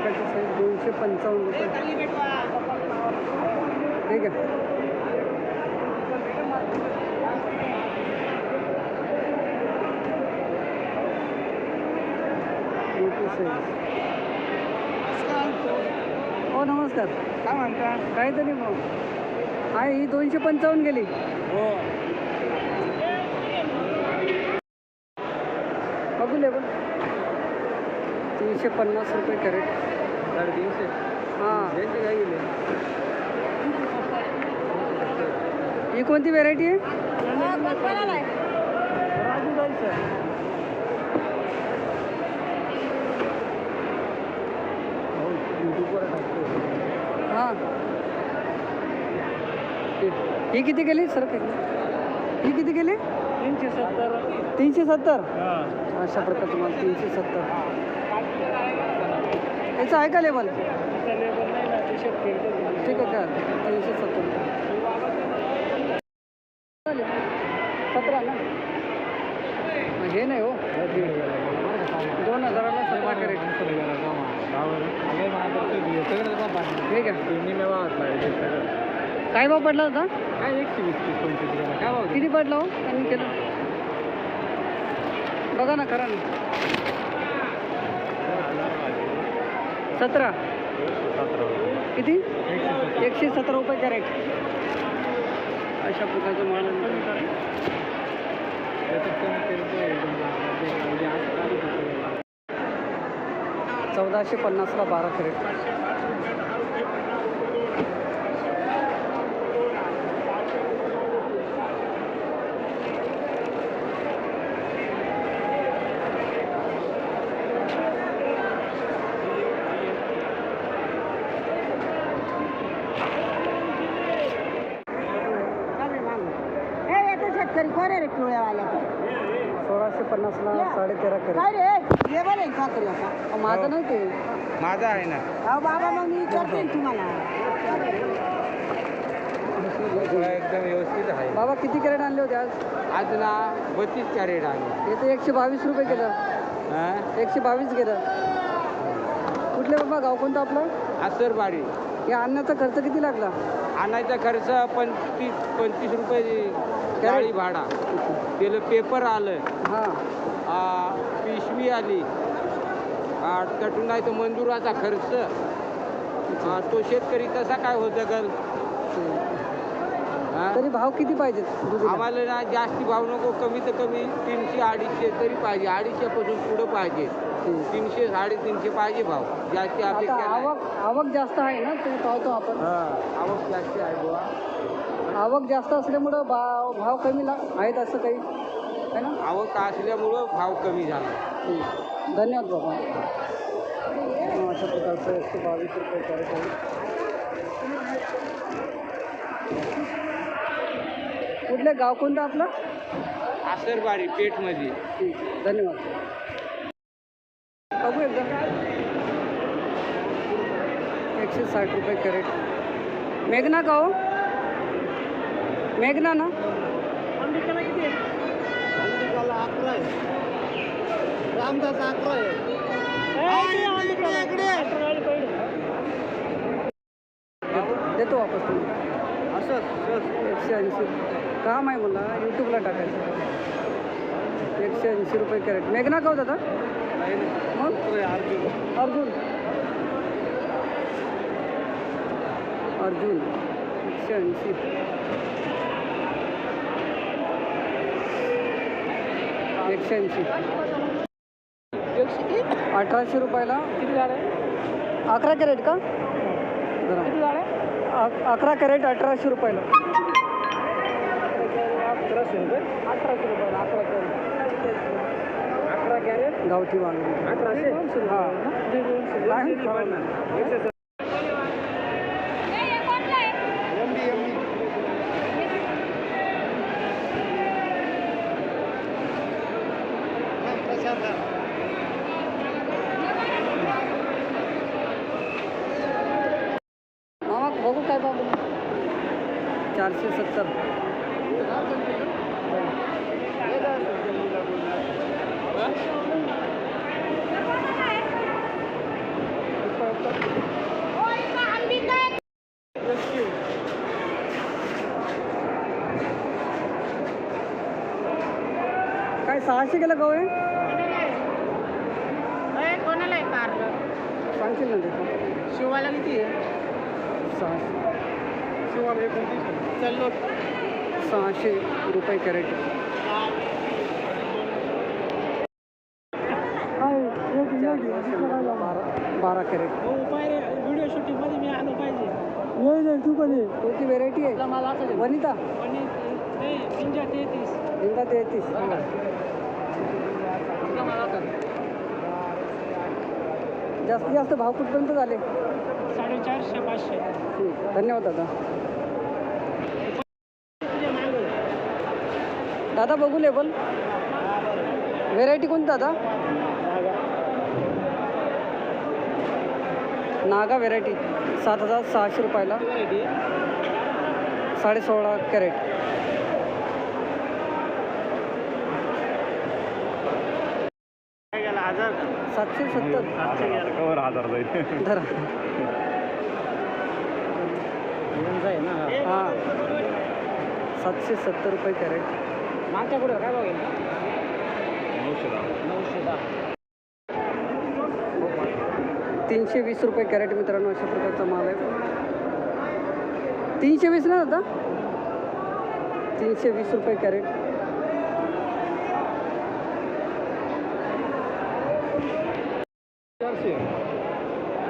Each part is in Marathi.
प्रकारची साईज 255 रुपये. ठीक आहे. हो नमस्कार. काय म्हणता? काहीतरी मग आहे ही 255 गेली. हो बघू लेबल 350 रुपये कॅरेट. 350. हां यांचे काय गेले? ही कोणती व्हेरायटी आहे? राजू जायचं. यूट्यूबवर टाकतो. हां ही किती गेली सर? ही किती गेली? 370. 370. हां अशा प्रकारचं तुम्हाला 370. याचं आहे का लेबल? ठीक आहे का? 370 17 ना. हे नाही हो 2000ला 17 कॅरेट. ठीक आहे. काय भाव पडला होता? काय 120-125 काय भाव? किती पडला हो? त्यांनी केलं बघा ना, करा ना. 17 किती? 117 रुपये कॅरेट. अशा प्रकारचं माल 1450ला 12 कॅरेट. शेतकरी कोण रे पिवळ्यावाल्या? 1650ला 13.5 कॅरेट. काय रे लेबल आहे साखरी आता? माझं नाही ते. माझा आहे ना. अहो बाबा मग मी विचारते ना तुम्हाला. एकदम व्यवस्थित आहे. बाबा किती कॅरेट आणले होते आज? आज ना 32 कॅरेट आहे. हे तर 122 रुपये गेलं. 122 गेलं. कुठले बाबा गाव कोणतं आपलं? आसरबाडी. हे आणण्याचा खर्च किती लागला? आणायचा खर्च 25 रुपये गाडी भाडा. त्याला पेपर आलं. हां पिशवी आली. कटून नाही तर मंजुराचा खर्च. तो शेतकरी कसा काय होतं गल? तरी भाव किती पाहिजेत? आम्हाला ना जास्ती भाव नको. कमी तर कमी 300-250 तरी पाहिजे. 250 पासून पुढं पाहिजे. 300-350 पाहिजे भाव. जास्ती अपेक्षा नाही. आवक जास्त आहे ना, ते पाहतो आपण. आवक जास्त आहे बुवा. आवक जास्त असल्यामुळं भाव कमी आहेत असं काही आहे ना. आवक असल्यामुळं भाव कमी झाला. धन्यवाद बाबा. अशा प्रकारचं 122 रुपये कॅरेट आहे. कुठलं गाव कोणतं आपलं? आसरबाडी पेठमध्ये. ठीक, धन्यवाद. बघू एकदा 160 रुपये कॅरेट. मेघना का हो? मेघना ना? 11 आहे. रामदास 11 आहे. देतो वापस तुम्ही. असं 180 काम आहे मला यूट्यूबला टाकायचं. 180 रुपये कॅरेट. मेघना का हो दादा? मग अर्जुन 180. 180. 1800 रुपयाला. किती झाले? 11 कॅरेट का? किती झाले? 11 कॅरेट 1800 रुपयाला. 1800 रुपये. 1800 रुपयाला 11 कॅरेट. 11 कॅरेट गावठी वांगी 1800. हां नाही मामा बघू काय बाबू. 470. 600 गेला गहू आहे कोणाला आहे कारलं सांगशील ना देतो शिवाला किती आहे 600 शिवाला 29 चल 600 रुपये कॅरेट. 12 कॅरेट. व्हिडिओ शूटिंग मध्ये मी आलो पाहिजे तू पण कोणती व्हेरायटी आहे वनिता पिंजा 33 इंदा 33. जास्तीत जास्त भाव कुठपर्यंत झाले? 450 500. ठीक, धन्यवाद दादा. दादा बघू लेबल व्हेरायटी कोणती दादा? नागा व्हेरायटी 7600 रुपयाला 16.5 कॅरेट. काय गेला 1000 770 कवर 1000 जाईल. धरा. हां 770 रुपये कॅरेट. मागच्या पुढे काय बघेल 320 रुपये कॅरेट मित्रांनो. अशा प्रकारचा माल आहे. 320 ना दादा? 320 रुपये कॅरेट.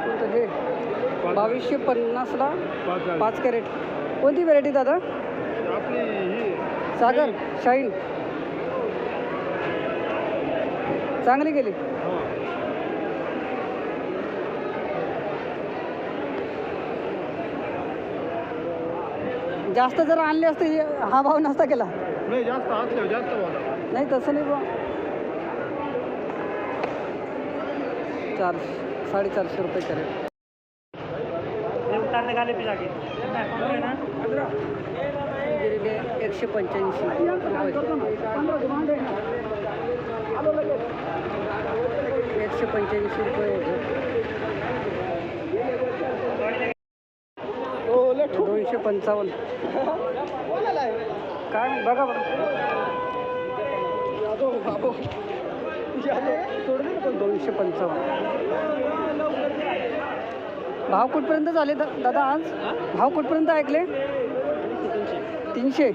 कोणतं हे 2250ला 5 कॅरेट. कोणती व्हेरायटी दादा? सागर शाईन चांगली गेली. जास्त जर आणले असते हा भाव नसता केला. नाही जास्त असल्यावर जास्त भाव. नाही तसं नाही बा. 450 रुपये कॅरेट. उतारने गाले पे जाके ना 185 रुपये. 185 रुपये होते. 255. काय बघा बरं 255. भाव कुठपर्यंत झाले दादा आज? भाव कुठपर्यंत ऐकले? 300.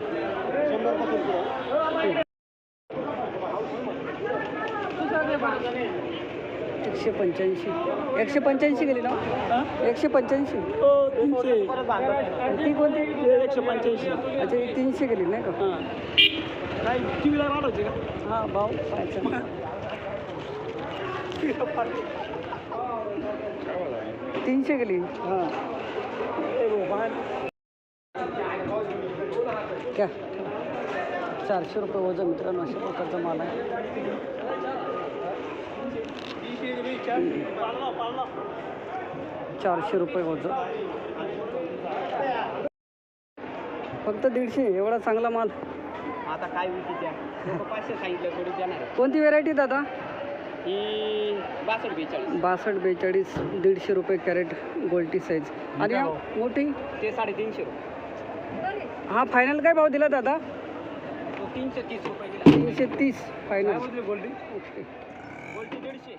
185 गेली ना? 185. ती कोणती? 185. अच्छा ही 300 गेली नाही का? काय टीव्हीला वाढवते का हां भाव पाहायचा. 300 गेली. हां क्या 400 रुपये वजन मित्रांनो. अशा प्रकारचा माल आहे. 400 रुपये वजन. फक्त 150. एवढा चांगला माल. आता काय विकीच्या 500 सांगितलं थोडी देणार कोणती व्हेरायटी दादा? ही 62 62 42 150 रुपये कॅरेट गोल्टी साईज. आणि हा मोठी ते 350 हा फायनल काय भाव दिला दादा? तो 330 रुपये 330 फायनल. गोल्डी ओके. गोल्डी 150